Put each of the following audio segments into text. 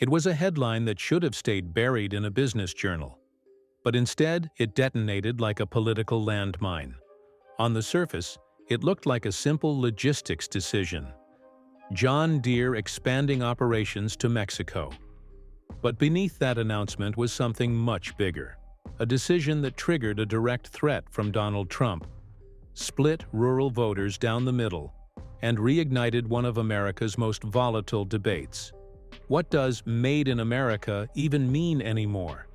It was a headline that should have stayed buried in a business journal. But instead, it detonated like a political landmine. On the surface, it looked like a simple logistics decision. John Deere expanding operations to Mexico. But beneath that announcement was something much bigger. A decision that triggered a direct threat from Donald Trump, split rural voters down the middle, and reignited one of America's most volatile debates. What does "Made in America" even mean anymore?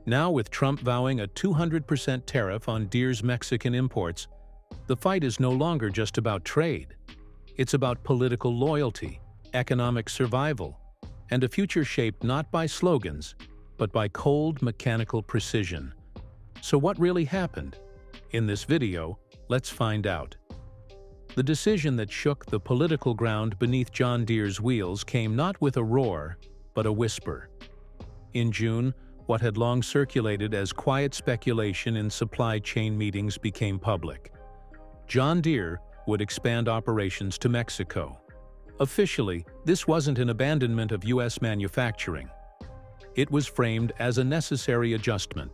Now, with Trump vowing a 200% tariff on Deere's Mexican imports, the fight is no longer just about trade. It's about political loyalty, economic survival, and a future shaped not by slogans, but by cold mechanical precision. So what really happened? In this video, let's find out. The decision that shook the political ground beneath John Deere's wheels came not with a roar, but a whisper. In June, what had long circulated as quiet speculation in supply chain meetings became public. John Deere would expand operations to Mexico. Officially, this wasn't an abandonment of U.S. manufacturing. It was framed as a necessary adjustment,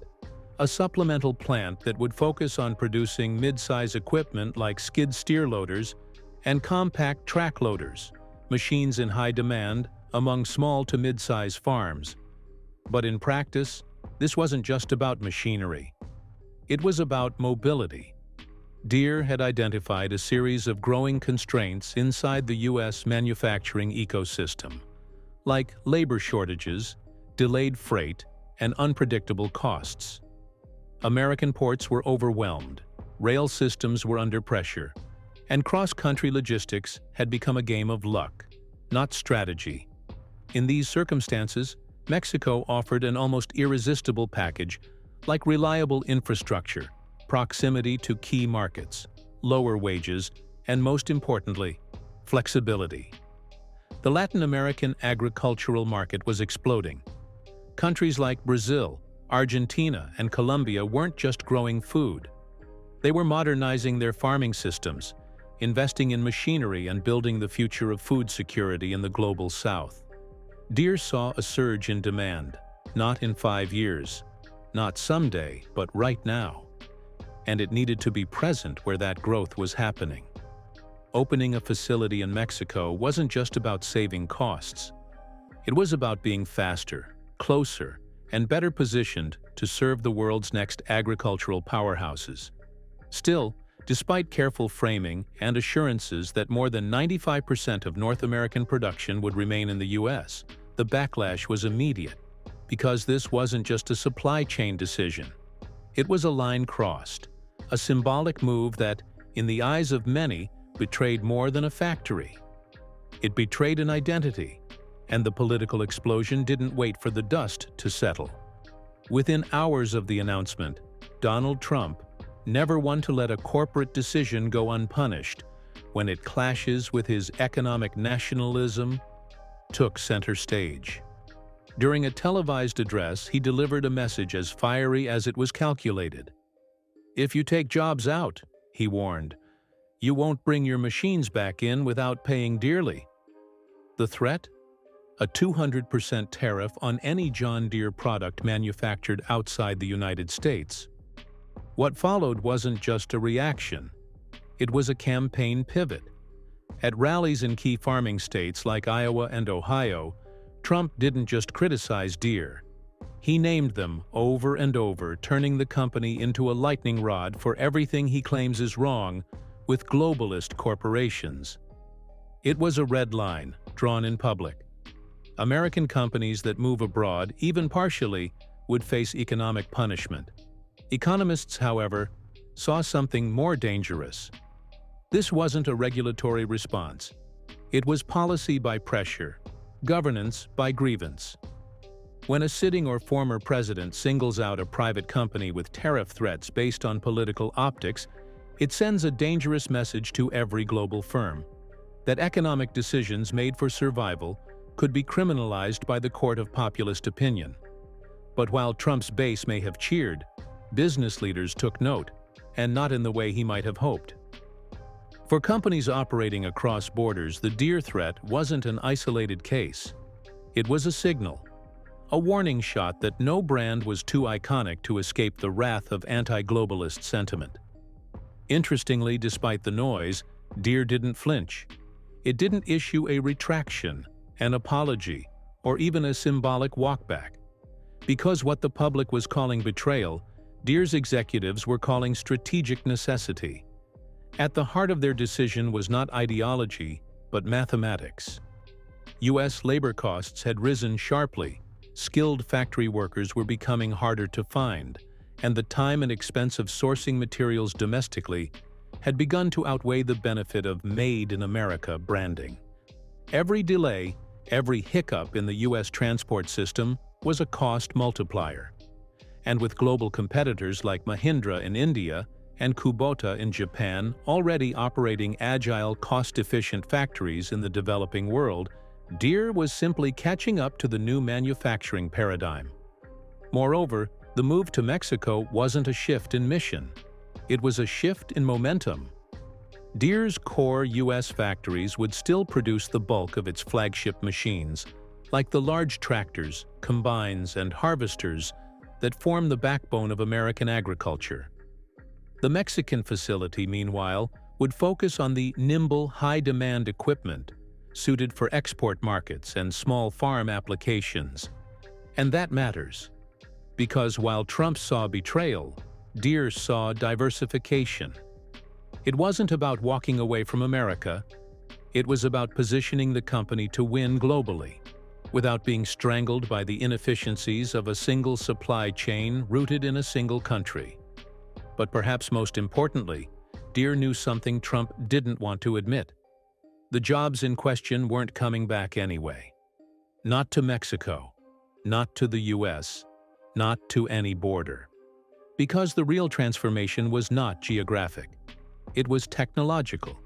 a supplemental plant that would focus on producing mid-size equipment like skid steer loaders and compact track loaders, machines in high demand among small to mid-size farms. But in practice, this wasn't just about machinery. It was about mobility. Deere had identified a series of growing constraints inside the U.S. manufacturing ecosystem, like labor shortages, delayed freight, and unpredictable costs. American ports were overwhelmed, rail systems were under pressure, and cross-country logistics had become a game of luck, not strategy. In these circumstances, Mexico offered an almost irresistible package, like reliable infrastructure, proximity to key markets, lower wages, and most importantly, flexibility. The Latin American agricultural market was exploding. Countries like Brazil, Argentina, and Colombia weren't just growing food. They were modernizing their farming systems, investing in machinery and building the future of food security in the global South. Deere saw a surge in demand, not in 5 years, not someday, but right now. And it needed to be present where that growth was happening. Opening a facility in Mexico wasn't just about saving costs. It was about being faster, closer, and better positioned to serve the world's next agricultural powerhouses. Still, despite careful framing and assurances that more than 95% of North American production would remain in the U.S., the backlash was immediate, because this wasn't just a supply chain decision. It was a line crossed, a symbolic move that, in the eyes of many, betrayed more than a factory. It betrayed an identity, and the political explosion didn't wait for the dust to settle. Within hours of the announcement, Donald Trump, never one to let a corporate decision go unpunished when it clashes with his economic nationalism, took center stage. During a televised address, he delivered a message as fiery as it was calculated. "If you take jobs out," he warned, "you won't bring your machines back in without paying dearly." The threat? A 200% tariff on any John Deere product manufactured outside the United States. What followed wasn't just a reaction. It was a campaign pivot. At rallies in key farming states like Iowa and Ohio, Trump didn't just criticize Deere. He named them over and over, turning the company into a lightning rod for everything he claims is wrong with globalist corporations. It was a red line, drawn in public. American companies that move abroad, even partially, would face economic punishment. Economists, however, saw something more dangerous. This wasn't a regulatory response. It was policy by pressure, governance by grievance. When a sitting or former president singles out a private company with tariff threats based on political optics, it sends a dangerous message to every global firm that economic decisions made for survival could be criminalized by the court of populist opinion. But while Trump's base may have cheered, business leaders took note, and not in the way he might have hoped. For companies operating across borders, the Deere threat wasn't an isolated case. It was a signal, a warning shot that no brand was too iconic to escape the wrath of anti-globalist sentiment. Interestingly, despite the noise, Deere didn't flinch. It didn't issue a retraction, an apology, or even a symbolic walkback. Because what the public was calling betrayal, Deere's executives were calling strategic necessity. At the heart of their decision was not ideology, but mathematics. U.S. labor costs had risen sharply, skilled factory workers were becoming harder to find, and the time and expense of sourcing materials domestically had begun to outweigh the benefit of Made in America branding. Every delay, every hiccup in the U.S. transport system was a cost multiplier. And with global competitors like Mahindra in India and Kubota in Japan already operating agile, cost-efficient factories in the developing world, Deere was simply catching up to the new manufacturing paradigm. Moreover, the move to Mexico wasn't a shift in mission. It was a shift in momentum. Deere's core U.S. factories would still produce the bulk of its flagship machines, like the large tractors, combines, and harvesters that form the backbone of American agriculture. The Mexican facility, meanwhile, would focus on the nimble, high-demand equipment suited for export markets and small farm applications. And that matters, because while Trump saw betrayal, Deere saw diversification. It wasn't about walking away from America. It was about positioning the company to win globally, without being strangled by the inefficiencies of a single supply chain rooted in a single country. But perhaps most importantly, Deere knew something Trump didn't want to admit. The jobs in question weren't coming back anyway. Not to Mexico, not to the U.S., not to any border. Because the real transformation was not geographic. It was technological.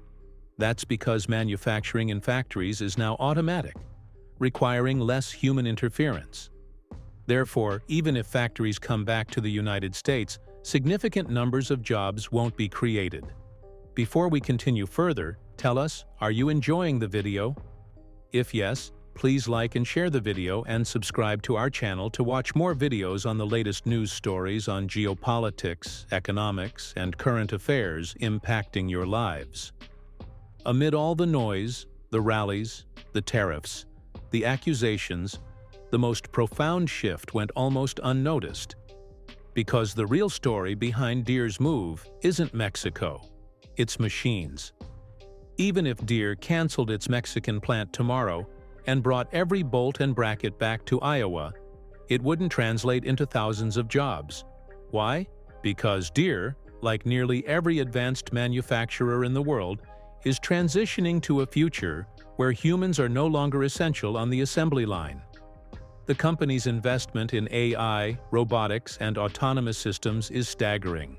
That's because manufacturing in factories is now automatic, requiring less human interference. Therefore, even if factories come back to the United States, significant numbers of jobs won't be created. Before we continue further, tell us, are you enjoying the video? If yes, please like and share the video and subscribe to our channel to watch more videos on the latest news stories on geopolitics, economics, and current affairs impacting your lives. Amid all the noise, the rallies, the tariffs, the accusations, the most profound shift went almost unnoticed. Because the real story behind Deere's move isn't Mexico, it's machines. Even if Deere canceled its Mexican plant tomorrow and brought every bolt and bracket back to Iowa, it wouldn't translate into thousands of jobs. Why? Because Deere, like nearly every advanced manufacturer in the world, is transitioning to a future where humans are no longer essential on the assembly line. The company's investment in AI, robotics, and autonomous systems is staggering.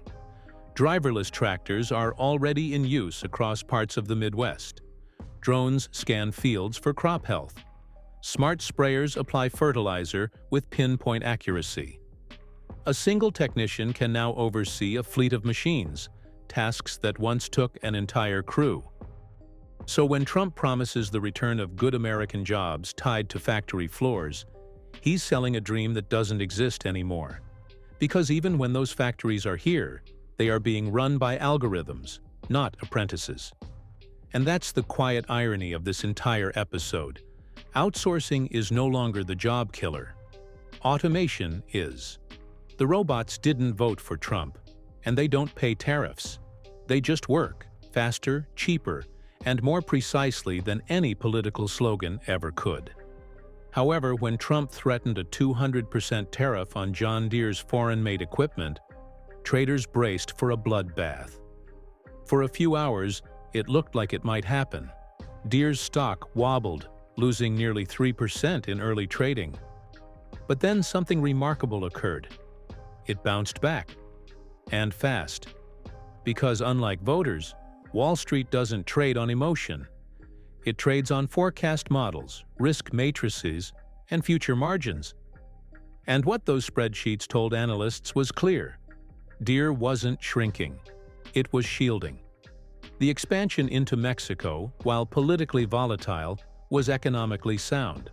Driverless tractors are already in use across parts of the Midwest. Drones scan fields for crop health. Smart sprayers apply fertilizer with pinpoint accuracy. A single technician can now oversee a fleet of machines, tasks that once took an entire crew. So when Trump promises the return of good American jobs tied to factory floors, he's selling a dream that doesn't exist anymore. Because even when those factories are here, they are being run by algorithms, not apprentices. And that's the quiet irony of this entire episode. Outsourcing is no longer the job killer. Automation is. The robots didn't vote for Trump, and they don't pay tariffs. They just work, faster, cheaper, and more precisely than any political slogan ever could. However, when Trump threatened a 200% tariff on John Deere's foreign-made equipment, traders braced for a bloodbath. For a few hours, it looked like it might happen. Deere's stock wobbled, losing nearly 3% in early trading. But then something remarkable occurred. It bounced back. And fast. Because unlike voters, Wall Street doesn't trade on emotion. It trades on forecast models, risk matrices, and future margins. And what those spreadsheets told analysts was clear. Deere wasn't shrinking. It was shielding. The expansion into Mexico, while politically volatile, was economically sound.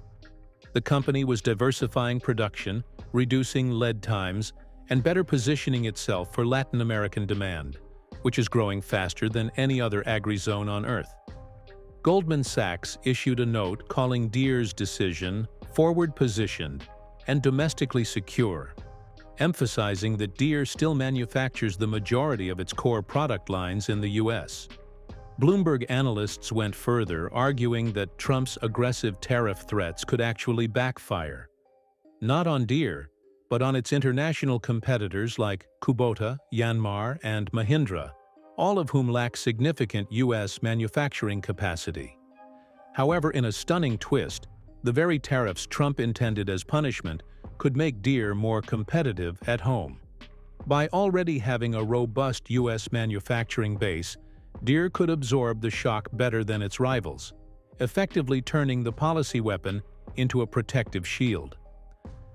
The company was diversifying production, reducing lead times, and better positioning itself for Latin American demand, which is growing faster than any other agri-zone on Earth. Goldman Sachs issued a note calling Deere's decision forward-positioned and domestically secure, emphasizing that Deere still manufactures the majority of its core product lines in the U.S. Bloomberg analysts went further, arguing that Trump's aggressive tariff threats could actually backfire, not on Deere, but on its international competitors like Kubota, Yanmar, and Mahindra, all of whom lack significant U.S. manufacturing capacity. However, in a stunning twist, the very tariffs Trump intended as punishment could make Deere more competitive at home. By already having a robust U.S. manufacturing base, Deere could absorb the shock better than its rivals, effectively turning the policy weapon into a protective shield.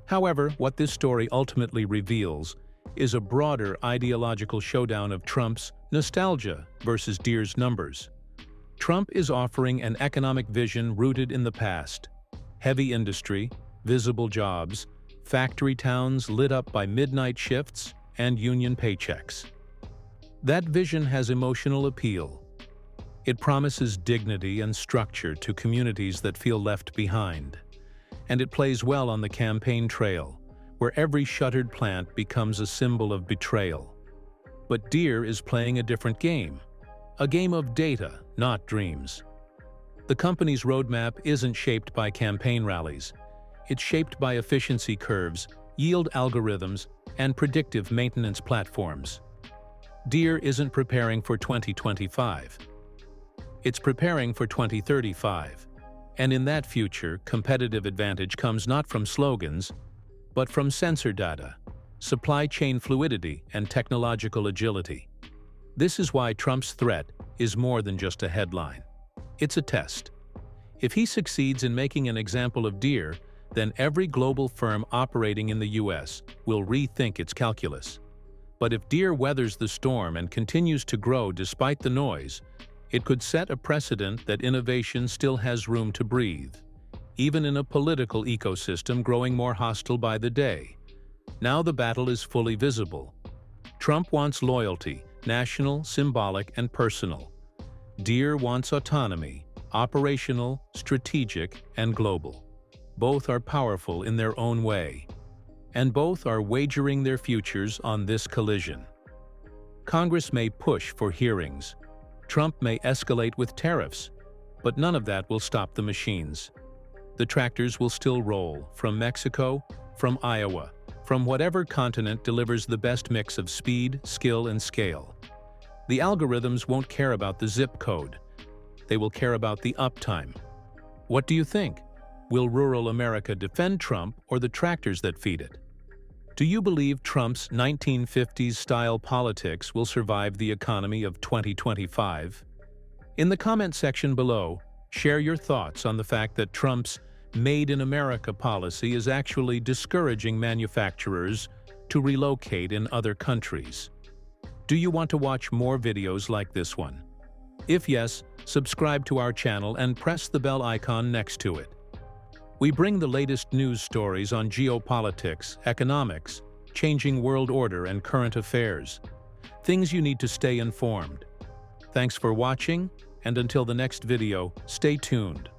However, what this story ultimately reveals is a broader ideological showdown of Trump's nostalgia versus Deere's numbers. Trump is offering an economic vision rooted in the past: heavy industry, visible jobs, factory towns lit up by midnight shifts, and union paychecks. That vision has emotional appeal. It promises dignity and structure to communities that feel left behind. And it plays well on the campaign trail, where every shuttered plant becomes a symbol of betrayal. But Deere is playing a different game, a game of data, not dreams. The company's roadmap isn't shaped by campaign rallies. It's shaped by efficiency curves, yield algorithms, and predictive maintenance platforms. Deere isn't preparing for 2025. It's preparing for 2035. And in that future, competitive advantage comes not from slogans, but from sensor data, supply chain fluidity, and technological agility. This is why Trump's threat is more than just a headline. It's a test. If he succeeds in making an example of Deere, then every global firm operating in the U.S. will rethink its calculus. But if Deere weathers the storm and continues to grow despite the noise, it could set a precedent that innovation still has room to breathe, even in a political ecosystem growing more hostile by the day. Now the battle is fully visible. Trump wants loyalty, national, symbolic, and personal. Deere wants autonomy, operational, strategic, and global. Both are powerful in their own way, and both are wagering their futures on this collision. Congress may push for hearings. Trump may escalate with tariffs, but none of that will stop the machines. The tractors will still roll, from Mexico, from Iowa, from whatever continent delivers the best mix of speed, skill, and scale. The algorithms won't care about the zip code. They will care about the uptime. What do you think? Will rural America defend Trump or the tractors that feed it? Do you believe Trump's 1950s-style politics will survive the economy of 2025? In the comment section below, share your thoughts on the fact that Trump's Made in America policy is actually discouraging manufacturers to relocate in other countries. Do you want to watch more videos like this one? If yes, subscribe to our channel and press the bell icon next to it. We bring the latest news stories on geopolitics, economics, changing world order, and current affairs. Things you need to stay informed. Thanks for watching, and until the next video, stay tuned.